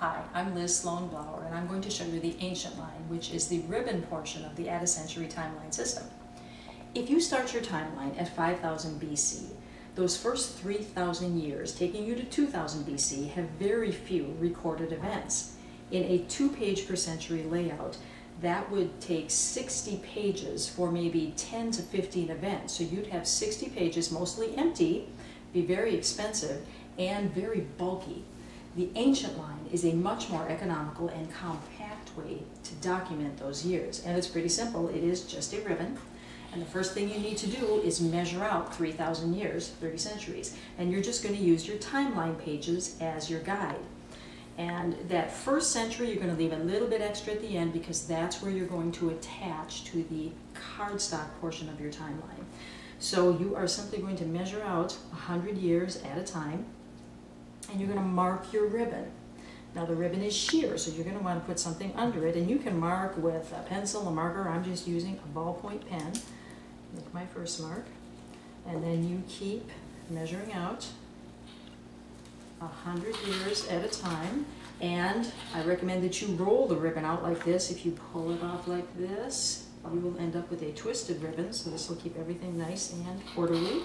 Hi, I'm Liz Sloan Blauer, and I'm going to show you the ancient line, which is the ribbon portion of the add-a-century timeline system. If you start your timeline at 5000 BC, those first 3000 years, taking you to 2000 BC, have very few recorded events. In a 2-page per century layout, that would take 60 pages for maybe 10 to 15 events. So you'd have 60 pages, mostly empty, be very expensive, and very bulky. The ancient line is a much more economical and compact way to document those years. And it's pretty simple. It is just a ribbon. And the first thing you need to do is measure out 3000 years, 30 centuries. And you're just going to use your timeline pages as your guide. And that first century, you're going to leave a little bit extra at the end because that's where you're going to attach to the cardstock portion of your timeline. So you are simply going to measure out 100 years at a time. And you're going to mark your ribbon. Now the ribbon is sheer, so you're going to want to put something under it, and you can mark with a pencil, a marker. I'm just using a ballpoint pen. Make my first mark, and then you keep measuring out 100 years at a time. And I recommend that you roll the ribbon out like this. If you pull it off like this, you will end up with a twisted ribbon, so this will keep everything nice and orderly.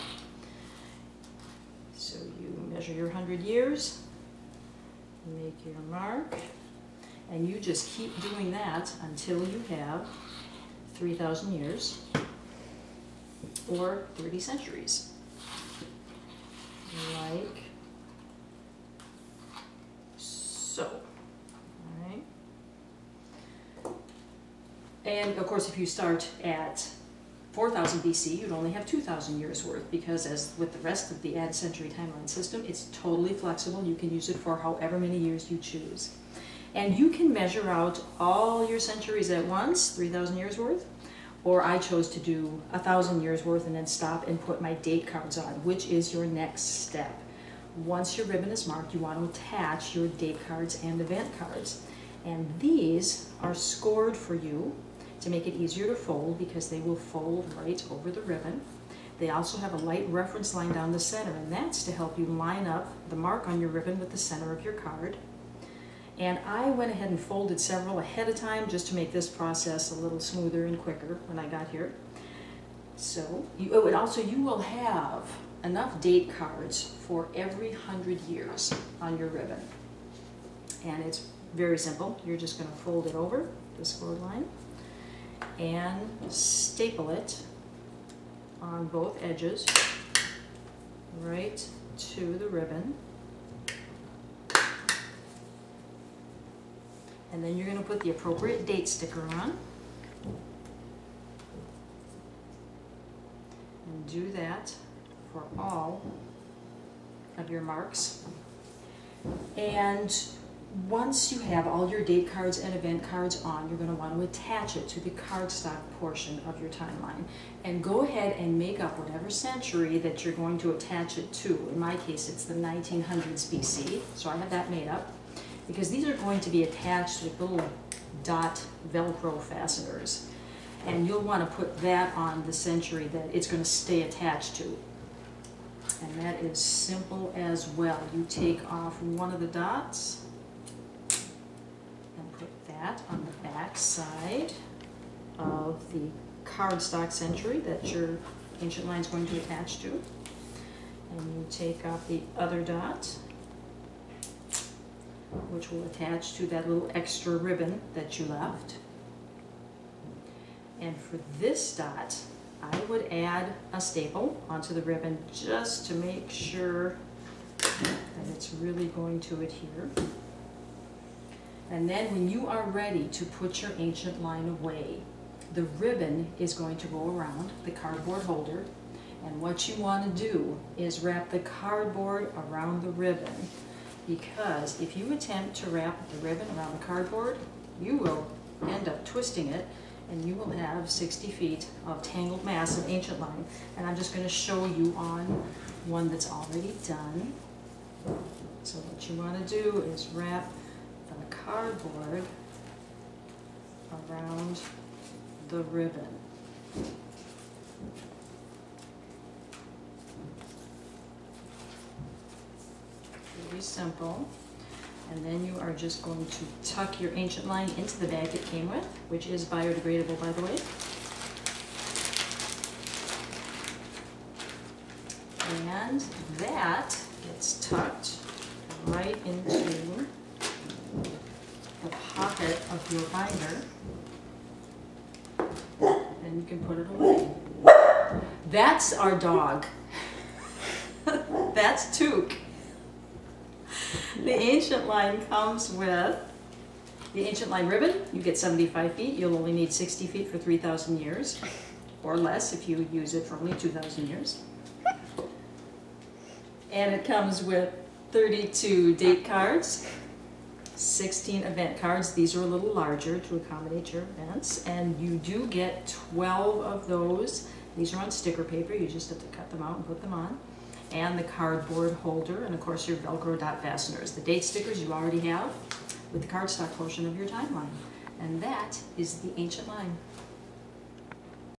So you measure your 100 years, make your mark, and you just keep doing that until you have 3000 years or 30 centuries. Like so. All right. And of course, if you start at 4000 BC, you'd only have 2000 years worth, because as with the rest of the add-century timeline system, it's totally flexible. You can use it for however many years you choose. And you can measure out all your centuries at once, 3000 years worth, or I chose to do 1000 years worth and then stop and put my date cards on, which is your next step. Once your ribbon is marked, you want to attach your date cards and event cards. And these are scored for you to make it easier to fold, because they will fold right over the ribbon. They also have a light reference line down the center, and that's to help you line up the mark on your ribbon with the center of your card. And I went ahead and folded several ahead of time just to make this process a little smoother and quicker when I got here. So, you will have enough date cards for every 100 years on your ribbon. And it's very simple. You're just going to fold it over the scored line and staple it on both edges right to the ribbon. And then you're going to put the appropriate date sticker on. And do that for all of your marks. And once you have all your date cards and event cards on, you're going to want to attach it to the cardstock portion of your timeline. And go ahead and make up whatever century that you're going to attach it to. In my case, it's the 1900s BC, so I have that made up. Because these are going to be attached with little dot Velcro fasteners. And you'll want to put that on the century that it's going to stay attached to. And that is simple as well. You take off one of the dots, that on the back side of the cardstock century that your ancient line is going to attach to. And you take off the other dot, which will attach to that little extra ribbon that you left. And for this dot, I would add a staple onto the ribbon just to make sure that it's really going to adhere. And then when you are ready to put your ancient line away, the ribbon is going to go around the cardboard holder. And what you want to do is wrap the cardboard around the ribbon, because if you attempt to wrap the ribbon around the cardboard, you will end up twisting it, and you will have 60 feet of tangled mass of ancient line. And I'm just going to show you on one that's already done. So what you want to do is wrap the cardboard around the ribbon. Pretty simple. And then you are just going to tuck your ancient line into the bag it came with, which is biodegradable, by the way. And that gets tucked right into the pocket of your binder. And you can put it away. That's our dog. That's Took. The ancient line comes with the ancient line ribbon. You get 75 feet. You'll only need 60 feet for 3,000 years, or less if you use it for only 2,000 years. And it comes with 32 date cards, 16 event cards. These are a little larger to accommodate your events. And you do get 12 of those. These are on sticker paper. You just have to cut them out and put them on. And the cardboard holder, and of course your Velcro dot fasteners. The date stickers you already have with the cardstock portion of your timeline. And that is the ancient line.